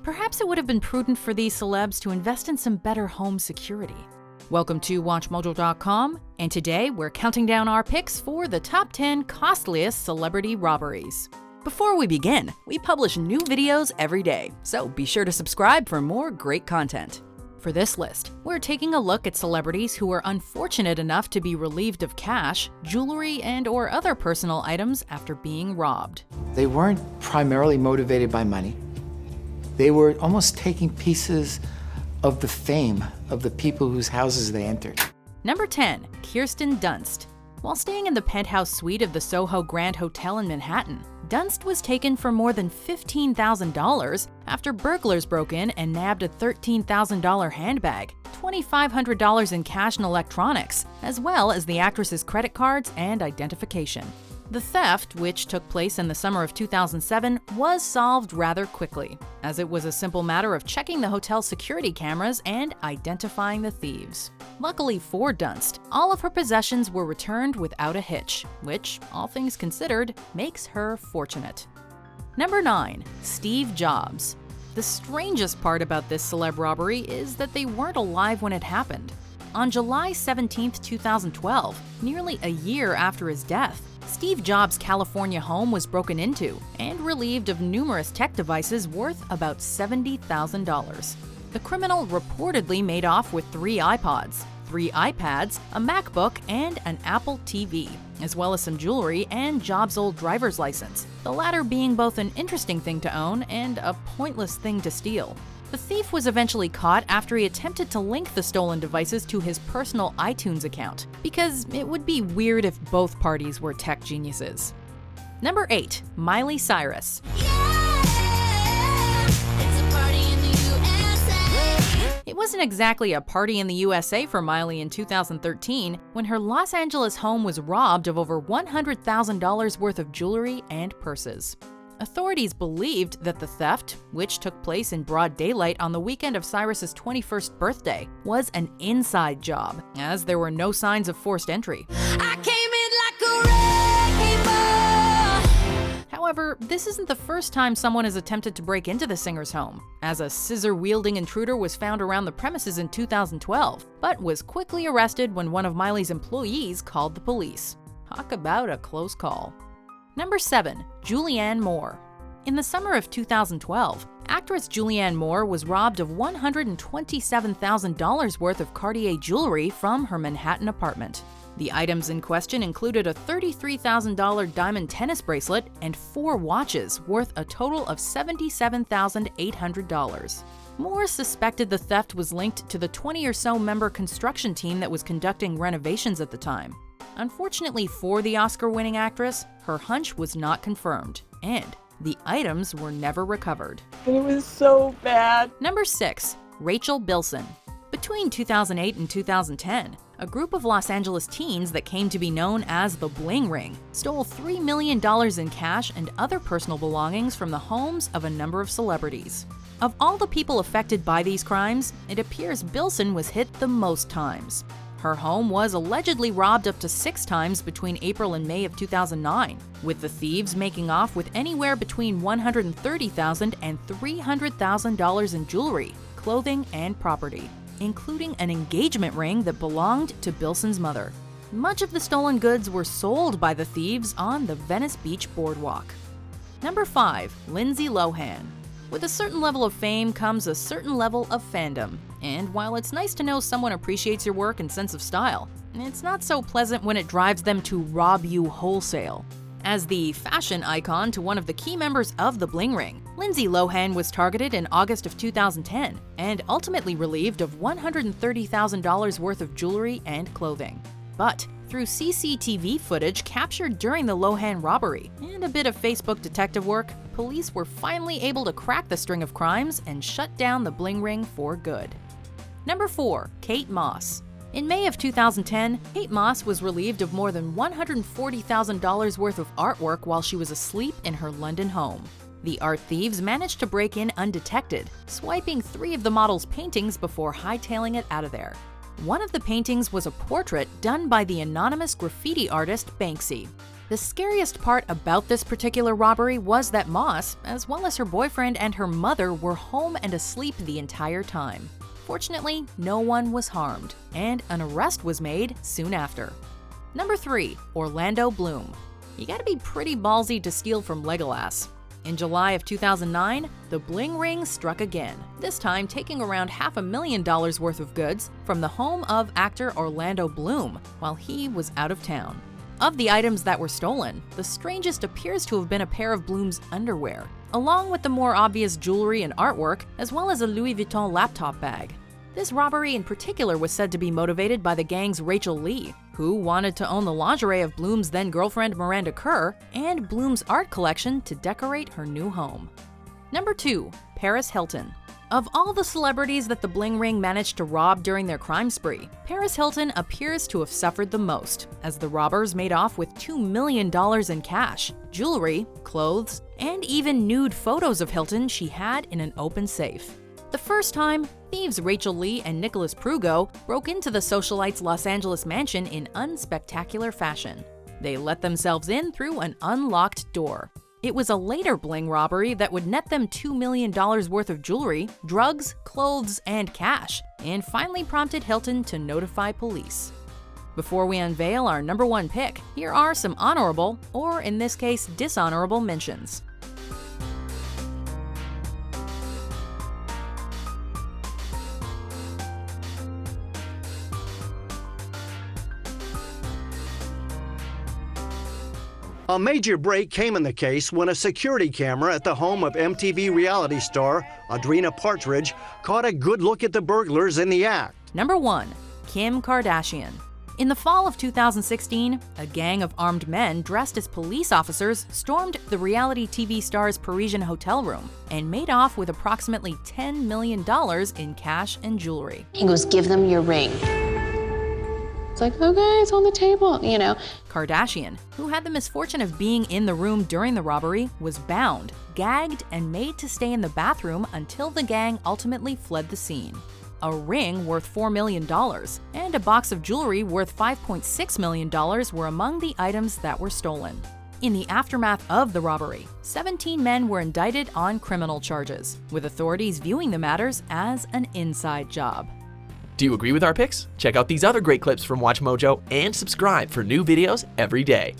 Perhaps it would have been prudent for these celebs to invest in some better home security. Welcome to WatchMojo.com, and today we're counting down our picks for the top 10 costliest celebrity robberies. Before we begin, we publish new videos every day, so be sure to subscribe for more great content. For this list, we're taking a look at celebrities who were unfortunate enough to be relieved of cash, jewelry, and/or other personal items after being robbed. They weren't primarily motivated by money. They were almost taking pieces of the fame of the people whose houses they entered. Number 10. Kirsten Dunst. While staying in the penthouse suite of the Soho Grand Hotel in Manhattan, Dunst was taken for more than $15,000 after burglars broke in and nabbed a $13,000 handbag, $2,500 in cash and electronics, as well as the actress's credit cards and identification. The theft, which took place in the summer of 2007, was solved rather quickly, as it was a simple matter of checking the hotel's security cameras and identifying the thieves. Luckily for Dunst, all of her possessions were returned without a hitch, which, all things considered, makes her fortunate. Number 9. Steve Jobs. The strangest part about this celeb robbery is that they weren't alive when it happened. On July 17, 2012, nearly a year after his death, Steve Jobs' California home was broken into and relieved of numerous tech devices worth about $70,000. The criminal reportedly made off with 3 iPods, 3 iPads, a MacBook, and an Apple TV, as well as some jewelry and Jobs' old driver's license, the latter being both an interesting thing to own and a pointless thing to steal. The thief was eventually caught after he attempted to link the stolen devices to his personal iTunes account, because it would be weird if both parties were tech geniuses. Number 8. Miley Cyrus. It wasn't exactly a party in the USA for Miley in 2013 when her Los Angeles home was robbed of over $100,000 worth of jewelry and purses. Authorities believed that the theft, which took place in broad daylight on the weekend of Cyrus's 21st birthday, was an inside job, as there were no signs of forced entry. However, this isn't the first time someone has attempted to break into the singer's home, as a scissor-wielding intruder was found around the premises in 2012, but was quickly arrested when one of Miley's employees called the police. Talk about a close call. Number 7. Julianne Moore. In the summer of 2012, actress Julianne Moore was robbed of $127,000 worth of Cartier jewelry from her Manhattan apartment. The items in question included a $33,000 diamond tennis bracelet and 4 watches worth a total of $77,800. Moore suspected the theft was linked to the 20 or so member construction team that was conducting renovations at the time. Unfortunately for the Oscar-winning actress, her hunch was not confirmed, and the items were never recovered. It was so bad. Number 6. Rachel Bilson. Between 2008 and 2010, a group of Los Angeles teens that came to be known as the Bling Ring stole $3 million in cash and other personal belongings from the homes of a number of celebrities. Of all the people affected by these crimes, it appears Bilson was hit the most times. Her home was allegedly robbed up to 6 times between April and May of 2009, with the thieves making off with anywhere between $130,000 and $300,000 in jewelry, clothing, and property, including an engagement ring that belonged to Bilson's mother. Much of the stolen goods were sold by the thieves on the Venice Beach boardwalk. Number 5. Lindsay Lohan. With a certain level of fame comes a certain level of fandom, and while it's nice to know someone appreciates your work and sense of style, it's not so pleasant when it drives them to rob you wholesale. As the fashion icon to one of the key members of the Bling Ring, Lindsay Lohan was targeted in August of 2010 and ultimately relieved of $130,000 worth of jewelry and clothing. But through CCTV footage captured during the Lohan robbery and a bit of Facebook detective work, police were finally able to crack the string of crimes and shut down the Bling Ring for good. Number 4. Kate Moss. In May of 2010, Kate Moss was relieved of more than $140,000 worth of artwork while she was asleep in her London home. The art thieves managed to break in undetected, swiping 3 of the model's paintings before hightailing it out of there. One of the paintings was a portrait done by the anonymous graffiti artist Banksy. The scariest part about this particular robbery was that Moss, as well as her boyfriend and her mother, were home and asleep the entire time. Fortunately, no one was harmed, and an arrest was made soon after. Number 3. Orlando Bloom. You gotta be pretty ballsy to steal from Legolas. In July of 2009, the bling ring struck again, this time taking around $500,000 worth of goods from the home of actor Orlando Bloom while he was out of town. Of the items that were stolen, the strangest appears to have been a pair of Bloom's underwear, along with the more obvious jewelry and artwork, as well as a Louis Vuitton laptop bag. This robbery in particular was said to be motivated by the gang's Rachel Lee, who wanted to own the lingerie of Bloom's then-girlfriend Miranda Kerr and Bloom's art collection to decorate her new home. Number 2. Paris Hilton. Of all the celebrities that the bling ring managed to rob during their crime spree, Paris Hilton appears to have suffered the most, as the robbers made off with $2 million in cash, jewelry, clothes, and even nude photos of Hilton she had in an open safe. The first time, thieves Rachel Lee and Nicholas Prugo broke into the socialite's Los Angeles mansion in unspectacular fashion. They let themselves in through an unlocked door. It was a later bling robbery that would net them $2 million worth of jewelry, drugs, clothes, and cash, and finally prompted Hilton to notify police. Before we unveil our number 1 pick, here are some honorable, or in this case, dishonorable mentions. A major break came in the case when a security camera at the home of MTV reality star Audrina Partridge caught a good look at the burglars in the act. Number 1. Kim Kardashian. In the fall of 2016, a gang of armed men dressed as police officers stormed the reality TV star's Parisian hotel room and made off with approximately $10 million in cash and jewelry. He goes, "Give them your ring." It's like, okay, it's on the table, you know. Kardashian, who had the misfortune of being in the room during the robbery, was bound, gagged, and made to stay in the bathroom until the gang ultimately fled the scene. A ring worth $4 million and a box of jewelry worth $5.6 million were among the items that were stolen. In the aftermath of the robbery, 17 men were indicted on criminal charges, with authorities viewing the matters as an inside job. Do you agree with our picks? Check out these other great clips from WatchMojo and subscribe for new videos every day.